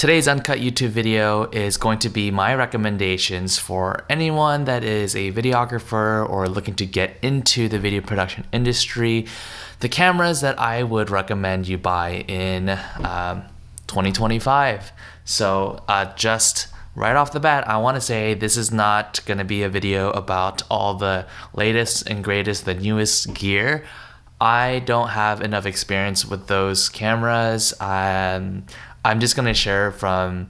Today's uncut YouTube video is going to be my recommendations for anyone that is a videographer or looking to get into the video production industry. The cameras that I would recommend you buy in 2025. So just right off the bat, I want to say this is not going to be a video about all the latest and greatest, the newest gear. I don't have enough experience with those cameras. I'm just going to share from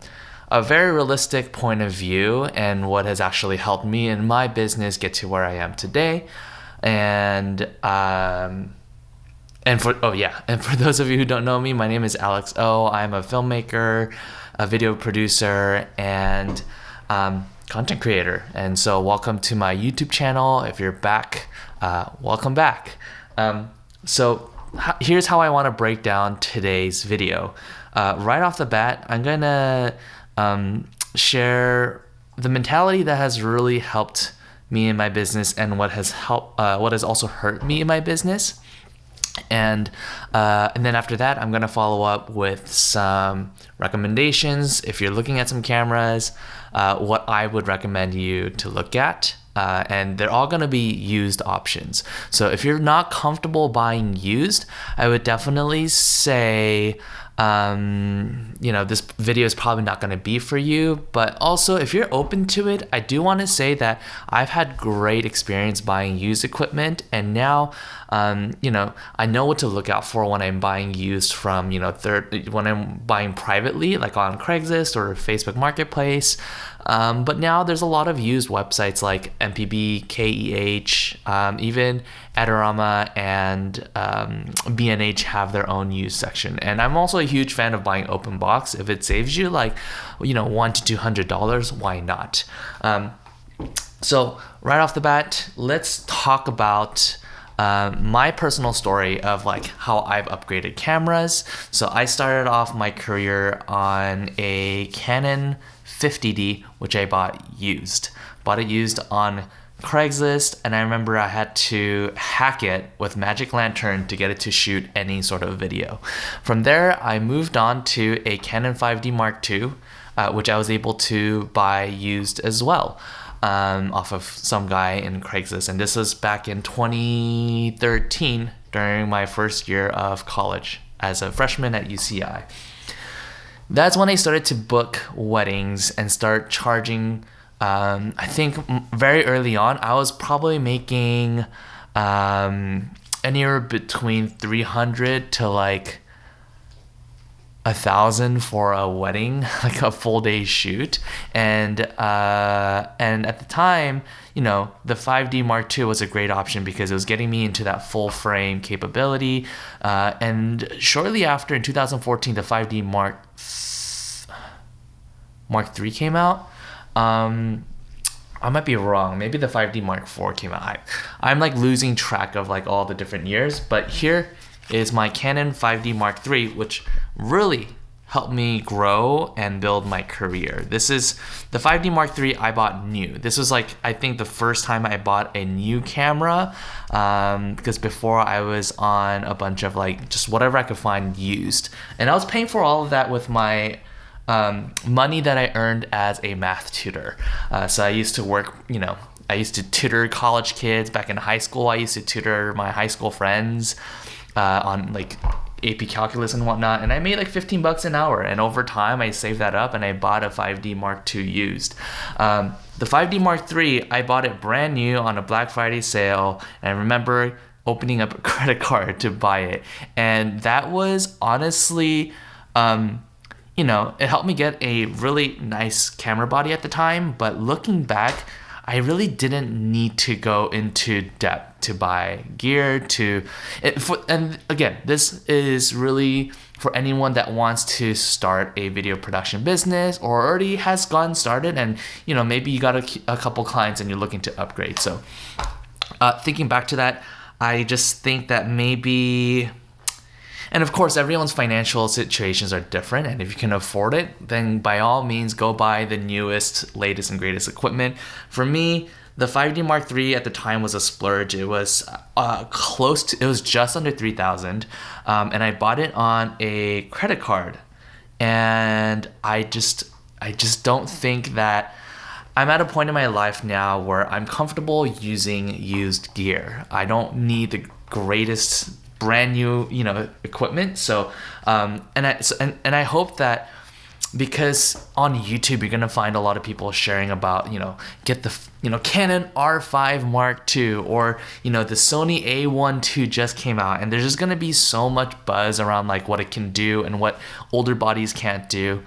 a very realistic point of view and what has actually helped me in my business get to where I am today. And for those of you who don't know me, my name is Alex O. I'm a filmmaker, a video producer, and content creator. And so welcome to my YouTube channel. If you're back, welcome back. So here's how I want to break down today's video. Right off the bat, I'm gonna share the mentality that has really helped me in my business and what has also hurt me in my business. And then after that, I'm gonna follow up with some recommendations. If you're looking at some cameras, what I would recommend you to look at. And they're all going to be used options. So if you're not comfortable buying used, I would definitely say, this video is probably not going to be for you. But also, if you're open to it, I do want to say that I've had great experience buying used equipment. And now, I know what to look out for when I'm buying used from, when I'm buying privately, like on Craigslist or Facebook Marketplace. But now there's a lot of used websites like MPB, KEH, even Adorama and B&H have their own used section. And I'm also a huge fan of buying open box. If it saves you $100 to $200, why not? So right off the bat, let's talk about my personal story of how I've upgraded cameras. So I started off my career on a Canon 50D, which I bought used on Craigslist, and I remember I had to hack it with Magic Lantern to get it to shoot any sort of video. From there, I moved on to a Canon 5D Mark II, which I was able to buy used as well, off of some guy in Craigslist. And this was back in 2013 during my first year of college as a freshman at UCI. That's when I started to book weddings and start charging. I think very early on, I was probably making anywhere between $300 to $1,000 for a wedding, like a full day shoot. And at the time, the 5D Mark II was a great option because it was getting me into that full frame capability. And shortly after, in 2014, the 5D Mark III came out. I might be wrong. Maybe the 5D Mark IV came out. I'm losing track of all the different years. But here is my Canon 5D Mark III, which really helped me grow and build my career. This is the 5D Mark III I bought new. This was I think the first time I bought a new camera, because before I was on a bunch of just whatever I could find used. And I was paying for all of that with my money that I earned as a math tutor. So I used to work, I used to tutor college kids back in high school. I used to tutor my high school friends on AP calculus and whatnot. And I made $15 an hour. And over time, I saved that up and I bought a 5D Mark II used. The 5D Mark III, I bought it brand new on a Black Friday sale. And I remember opening up a credit card to buy it. And that was honestly, it helped me get a really nice camera body at the time, but looking back, I really didn't need to go into depth to buy gear and again, this is really for anyone that wants to start a video production business or already has gotten started and, maybe you got a couple clients and you're looking to upgrade. So thinking back to that, I just think that maybe... And of course, everyone's financial situations are different. And if you can afford it, then by all means, go buy the newest, latest, and greatest equipment. For me, the 5D Mark III at the time was a splurge. It was it was just under $3,000. And I bought it on a credit card. and I just don't think that I'm at a point in my life now where I'm comfortable using used gear. I don't need the greatest brand new, equipment. So, and I hope that, because on YouTube you're gonna find a lot of people sharing about, get the, Canon R5 Mark II, or the Sony A7 II just came out, and there's just gonna be so much buzz around like what it can do and what older bodies can't do.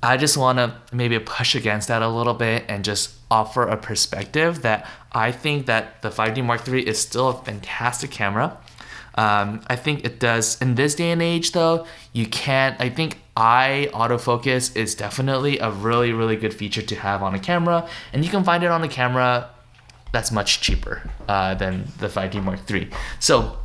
I just want to maybe push against that a little bit and just offer a perspective that I think that the 5D Mark III is still a fantastic camera. I think it does, in this day and age though, I think eye autofocus is definitely a really, really good feature to have on a camera, and you can find it on a camera that's much cheaper than the 5D Mark III. So,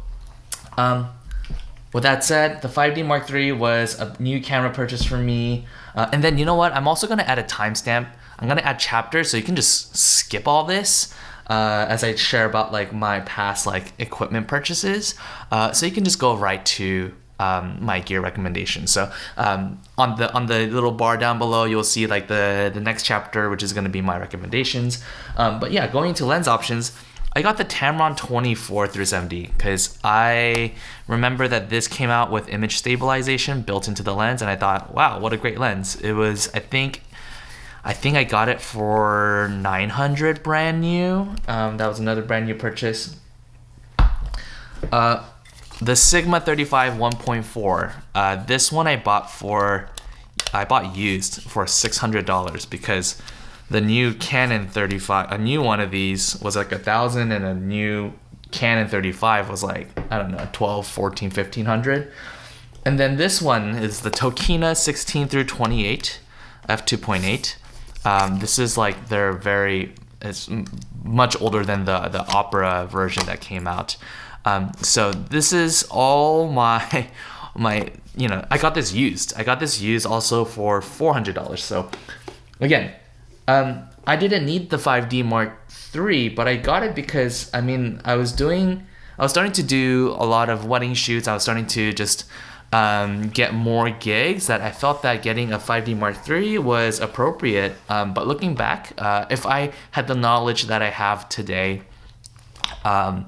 with that said, the 5D Mark III was a new camera purchase for me. And then, you know what? I'm also going to add a timestamp. I'm going to add chapters, so you can just skip all this as I share about like my past like equipment purchases. So you can just go right to my gear recommendations. So on the little bar down below, you'll see like the next chapter, which is going to be my recommendations. But yeah, going into lens options, I got the Tamron 24-70 because I remember that this came out with image stabilization built into the lens, and I thought, wow, what a great lens. It was, I think I got it for $900 brand new. That was another brand new purchase. The Sigma 35 1.4. This one I bought used for $600 because the new Canon 35, a new one of these was like $1,000, and a new Canon 35 was like, I don't know, 12, 14, 1500. And then this one is the Tokina 16 through 28 f2.8. This is like it's much older than the Opera version that came out. So this is all my I got this used. I got this used also for $400. So again, I didn't need the 5D Mark III, but I got it because I was starting to do a lot of wedding shoots. I was starting to just get more gigs, that I felt that getting a 5D Mark III was appropriate. But looking back, if I had the knowledge that I have today, 5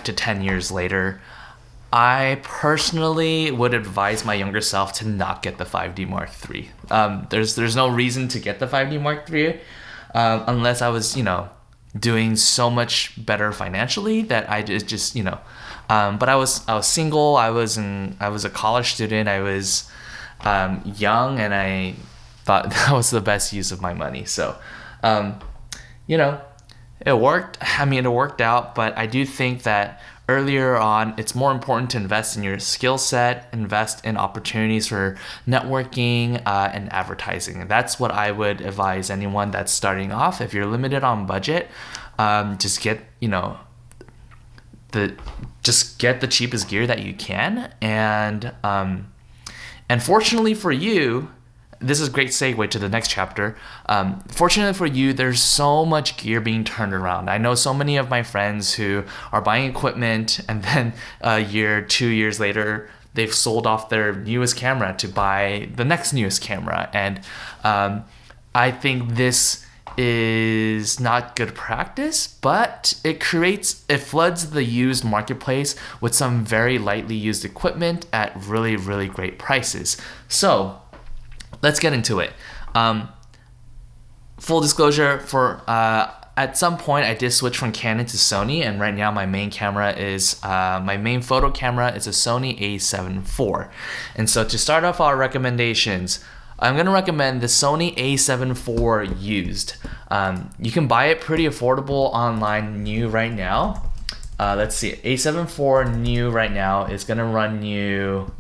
to 10 years later, I personally would advise my younger self to not get the 5D Mark III. There's no reason to get the 5D Mark III unless I was, doing so much better financially that I just but I was single. I was a college student. I was young, and I thought that was the best use of my money. So, it worked. It worked out, but I do think that earlier on, it's more important to invest in your skill set, invest in opportunities for networking and advertising. And that's what I would advise anyone that's starting off. If you're limited on budget, just get the cheapest gear that you can. And fortunately for you, this is a great segue to the next chapter. Fortunately for you, there's so much gear being turned around. I know so many of my friends who are buying equipment, and then a year, 2 years later, they've sold off their newest camera to buy the next newest camera. And I think this is not good practice, but it floods the used marketplace with some very lightly used equipment at really, really great prices. So let's get into it. Full disclosure, at some point I did switch from Canon to Sony, and right now my main photo camera is a Sony A7 IV. And so to start off our recommendations, I'm going to recommend the Sony A7 IV used. You can buy it pretty affordable online new right now. Let's see, A7 IV new right now is going to run you,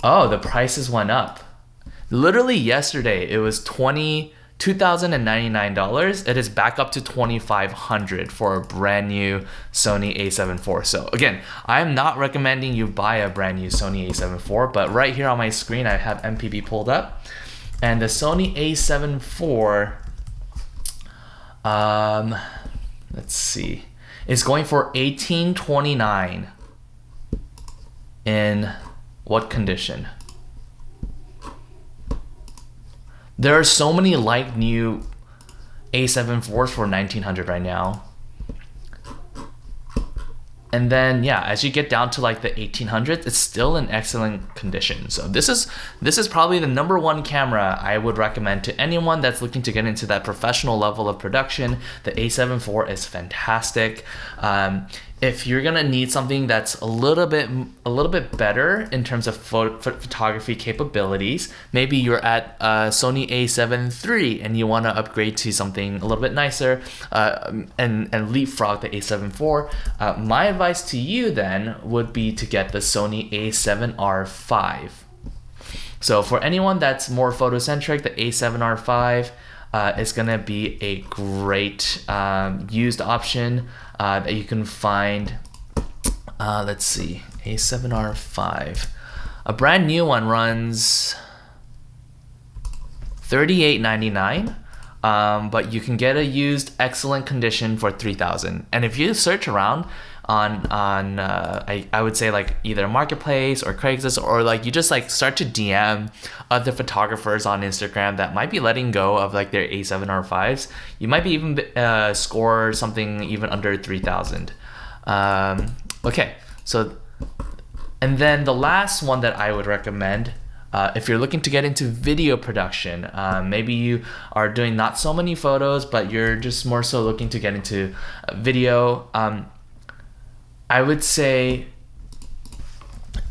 the prices went up. Literally yesterday, it was $2,099. It is back up to $2,500 for a brand new Sony A7 IV. So again, I'm not recommending you buy a brand new Sony A7 IV, but right here on my screen, I have MPB pulled up, and the Sony A7 IV, let's see, is going for $1,829. In what condition? There are so many like new A7 IVs for 1900 right now. And then yeah, as you get down to like the 1800s, it's still in excellent condition. So this is probably the number one camera I would recommend to anyone that's looking to get into that professional level of production. The A7 IV is fantastic. If you're gonna need something that's a little bit better in terms of photography capabilities, maybe you're at Sony A7 III and you want to upgrade to something a little bit nicer and leapfrog the A7 IV. My advice to you then would be to get the Sony A7R V. So for anyone that's more photocentric, the A7R V is gonna be a great used option that you can find. Let's see, A7R V. A brand new one runs $38.99, but you can get a used excellent condition for $3,000. And if you search around on I would say like either Marketplace or Craigslist, or like you just like start to DM other photographers on Instagram that might be letting go of like their A7R Vs, you might be even score something even under 3,000. Okay, so and then the last one that I would recommend, if you're looking to get into video production, maybe you are doing not so many photos, but you're just more so looking to get into video, I would say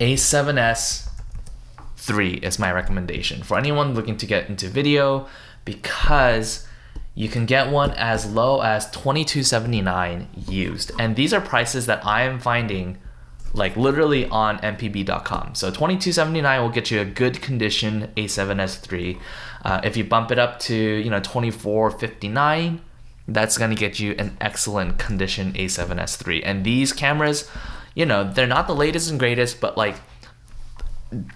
A7S III is my recommendation for anyone looking to get into video, because you can get one as low as $22.79 used. And these are prices that I am finding like literally on mpb.com. So $22.79 will get you a good condition A7S III. If you bump it up to $24.59, that's gonna get you an excellent condition A7S III. And these cameras, they're not the latest and greatest, but like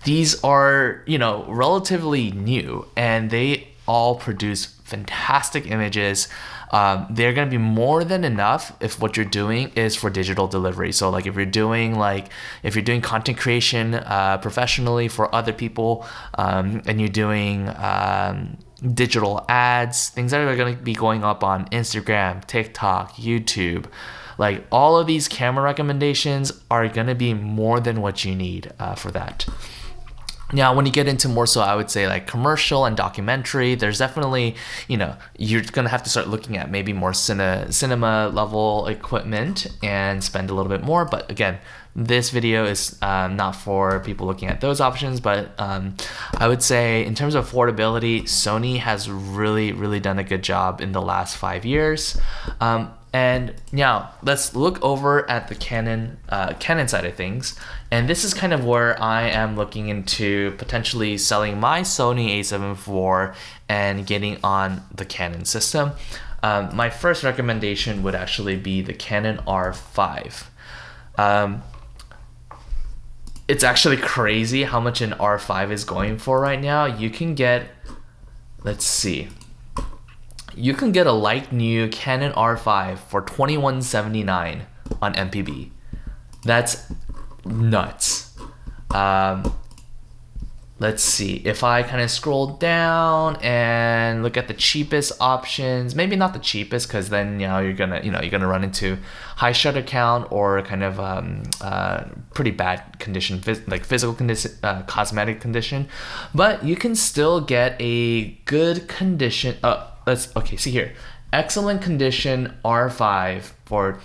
these are, relatively new, and they all produce fantastic images. They're gonna be more than enough if what you're doing is for digital delivery. So like if you're doing content creation professionally for other people, and you're doing digital ads, things that are going to be going up on Instagram, TikTok, YouTube, like all of these camera recommendations are going to be more than what you need for that. Now, when you get into more so, I would say like commercial and documentary, there's definitely, you're going to have to start looking at maybe more cinema level equipment and spend a little bit more. But again, this video is not for people looking at those options, but I would say in terms of affordability, Sony has really, really done a good job in the last 5 years. And now let's look over at the Canon side of things. And this is kind of where I am looking into potentially selling my Sony A7 IV and getting on the Canon system. My first recommendation would actually be the Canon R5. It's actually crazy how much an R5 is going for right now. You can get, let's see, you can get a like new Canon R5 for $21.79 on MPB. That's nuts. Let's see, if I kind of scroll down and look at the cheapest options, maybe not the cheapest, because then you're gonna run into high shutter count or kind of pretty bad condition, like physical condition, cosmetic condition, but you can still get a good condition. See here, excellent condition R5 for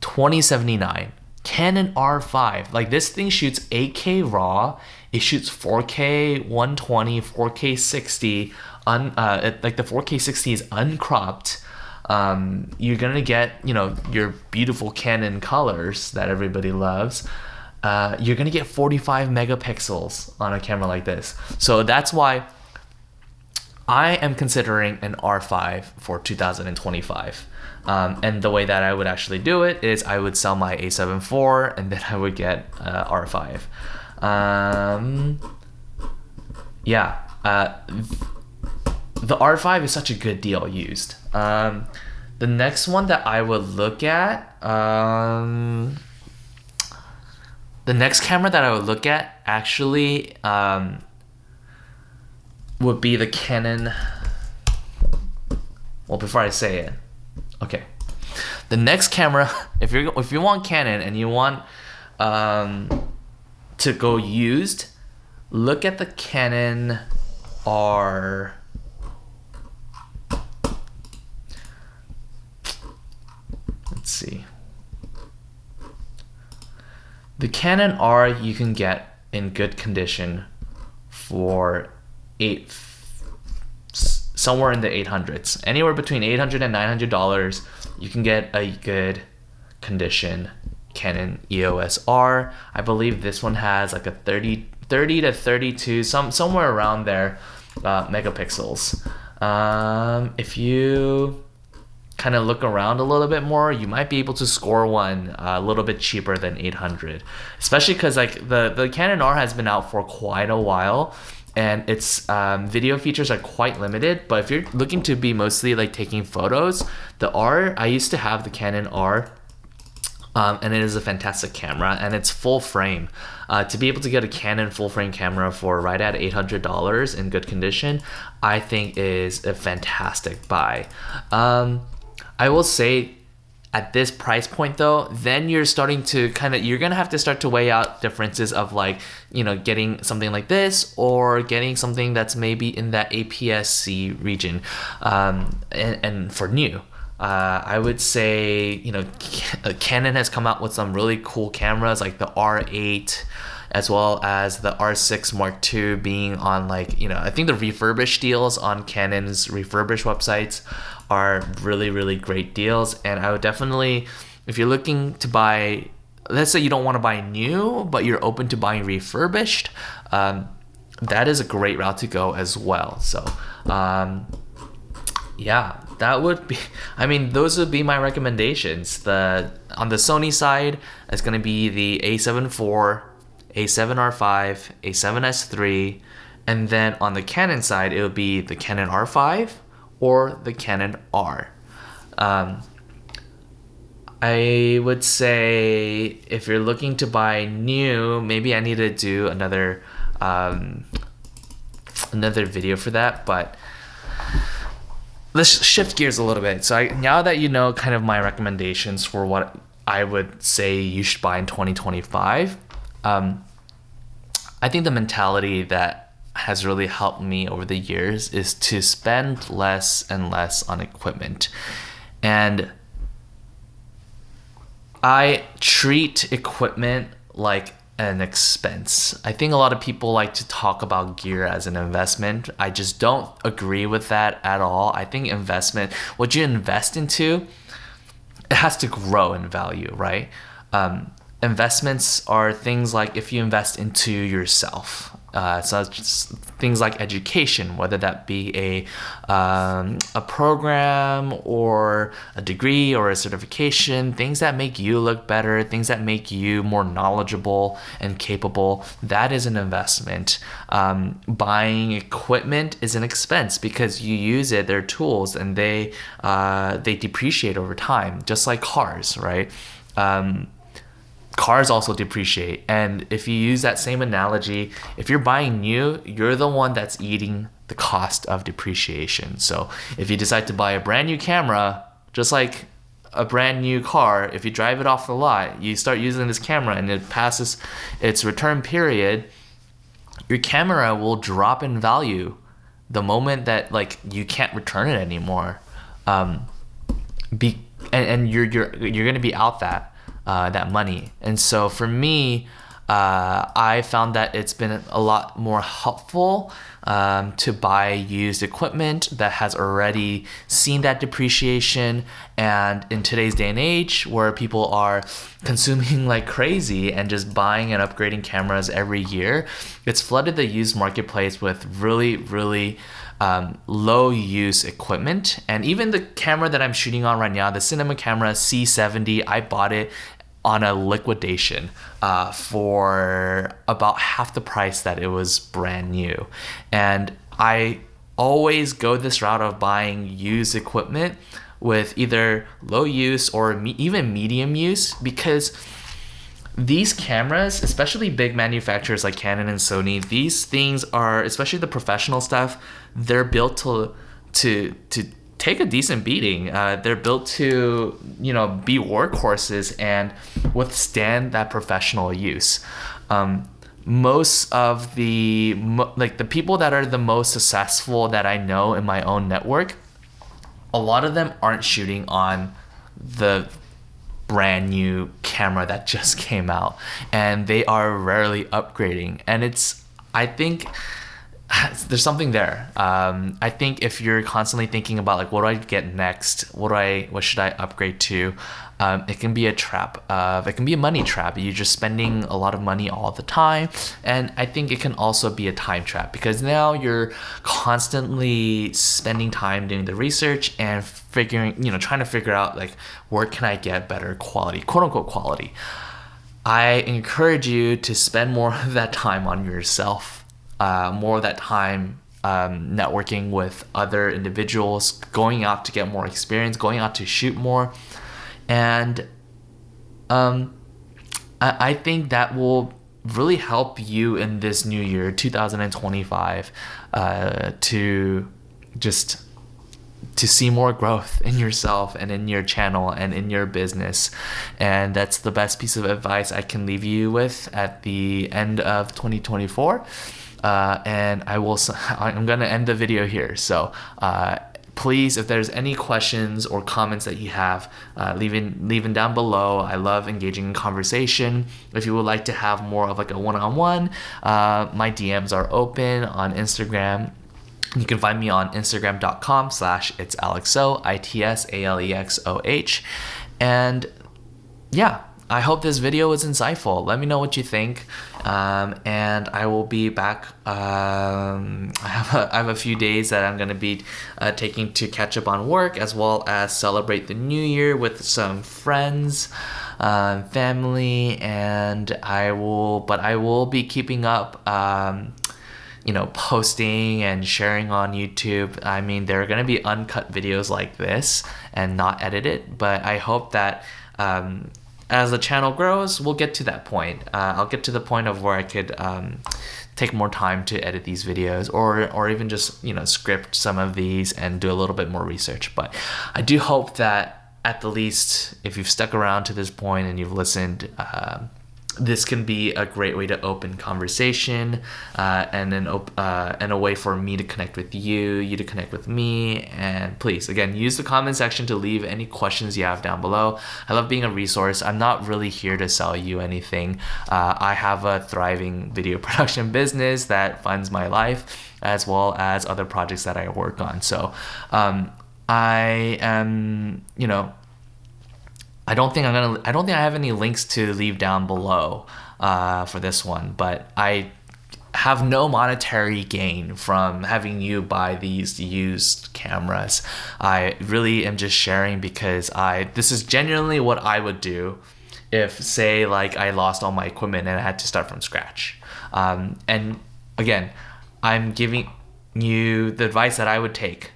$20.79. Canon R5, like this thing shoots 8K RAW, it shoots 4K 120, 4K 60, like the 4K 60 is uncropped. You're gonna get, your beautiful Canon colors that everybody loves. You're gonna get 45 megapixels on a camera like this. So that's why I am considering an R5 for 2025. And the way that I would actually do it is I would sell my A7 IV and then I would get R5. The R5 is such a good deal used. The next one that I would look at, the next camera that I would look at actually would be the Canon. Well, before I say it, okay. The next camera, if you want Canon and you want to go used, look at the Canon R. Let's see. The Canon R you can get in good condition for somewhere in the 800s, anywhere between $800 and $900. You can get a good condition Canon EOS R. I believe this one has like a 30 to 32, somewhere around there, megapixels. If you kind of look around a little bit more, you might be able to score one a little bit cheaper than 800, especially because like the Canon R has been out for quite a while, and its video features are quite limited. But if you're looking to be mostly like taking photos, the R, I used to have the Canon R, and it is a fantastic camera, and it's full frame. To be able to get a Canon full frame camera for right at $800 in good condition, I think is a fantastic buy. I will say, at this price point though, then you're starting to you're gonna have to start to weigh out differences of like, you know, getting something like this or getting something that's maybe in that APS-C region, and for new. I would say, you know, Canon has come out with some really cool cameras like the R8, as well as the R6 Mark II being on, like, you know, I think the Refurbished deals on Canon's Refurbished websites are really, really great deals. And I would definitely, if you're looking to buy, let's say you don't want to buy new, but you're open to buying refurbished, that is a great route to go as well. So, yeah, that would be, I mean, those would be my recommendations. On the Sony side, it's going to be the A7 IV, A7R V, A7S III, and then on the Canon side, it would be the Canon R5 or the Canon R. I would say if you're looking to buy new, maybe I need to do another video for that, but let's shift gears a little bit. So now that you know kind of my recommendations for what I would say you should buy in 2025, I think the mentality that has really helped me over the years is to spend less and less on equipment. And I treat equipment like an expense. I think a lot of people like to talk about gear as an investment. I just don't agree with that at all. I think investment, what you invest into, it has to grow in value, right? Investments are things like if you invest into yourself, so just things like education, whether that be a program or a degree or a certification, things that make you look better, things that make you more knowledgeable and capable, that is an investment. Buying equipment is an expense because you use it, they're tools, and they depreciate over time, just like cars, right? Cars also depreciate, and if you use that same analogy, if you're buying new, you're the one that's eating the cost of depreciation. So if you decide to buy a brand new camera, just like a brand new car, if you drive it off the lot, you start using this camera and it passes its return period, your camera will drop in value the moment that like you can't return it anymore. And you're gonna be out that money. And so for me, I found that it's been a lot more helpful to buy used equipment that has already seen that depreciation. And in today's day and age, where people are consuming like crazy and just buying and upgrading cameras every year, it's flooded the used marketplace with really, really low use equipment. And even the camera that I'm shooting on right now, the cinema camera C70, I bought it on a liquidation for about half the price that it was brand new. And I always go this route of buying used equipment with either low use or even medium use, because these cameras, especially big manufacturers like Canon and Sony, these things are, especially the professional stuff, they're built to take a decent beating. They're built to, you know, be workhorses and withstand that professional use. Most of the the people that are the most successful that I know in my own network, a lot of them aren't shooting on the brand new camera that just came out, and they are rarely upgrading. And I think there's something there. I think if you're constantly thinking about like, what do I get next? What should I upgrade to? It can be a trap. It can be a money trap. You're just spending a lot of money all the time. And I think it can also be a time trap, because now you're constantly spending time doing the research and trying to figure out like, where can I get better quality, quote unquote quality. I encourage you to spend more of that time on yourself, more of that time networking with other individuals, going out to get more experience, going out to shoot more. And I think that will really help you in this new year, 2025, to see more growth in yourself and in your channel and in your business. And that's the best piece of advice I can leave you with at the end of 2024. And I'm going to end the video here. So, please, if there's any questions or comments that you have, leave down below. I love engaging in conversation. If you would like to have more of like a one-on-one, my DMs are open on Instagram. You can find me on Instagram.com/itsalexo, ITSALEXOH. And yeah, I hope this video was insightful. Let me know what you think. And I will be back. I have a few days that I'm going to be taking to catch up on work, as well as celebrate the new year with some friends, family, and I will be keeping up, posting and sharing on YouTube. I mean, there are going to be uncut videos like this and not edited, but I hope that as the channel grows, we'll get to that point. I'll get to the point of where I could take more time to edit these videos, or even just script some of these and do a little bit more research. But I do hope that at the least, if you've stuck around to this point and you've listened, this can be a great way to open conversation, and a way for me to connect with you to connect with me. And please, again, use the comment section to leave any questions you have down below. I love being a resource. I'm not really here to sell you anything. I have a thriving video production business that funds my life, as well as other projects that I work on. So I am, I don't think I have any links to leave down below for this one, but I have no monetary gain from having you buy these used cameras. I really am just sharing because this is genuinely what I would do if, say, like I lost all my equipment and I had to start from scratch. And again, I'm giving you the advice that I would take,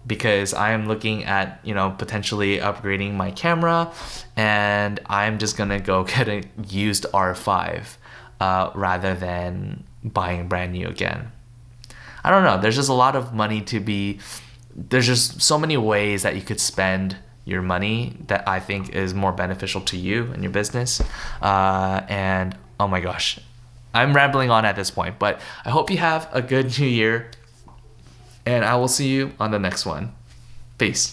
because I am looking at, potentially upgrading my camera, and I'm just gonna go get a used R5 rather than buying brand new again. I don't know. There's just a lot of money there's just so many ways that you could spend your money that I think is more beneficial to you and your business. And oh my gosh, I'm rambling on at this point, but I hope you have a good new year. And I will see you on the next one. Peace.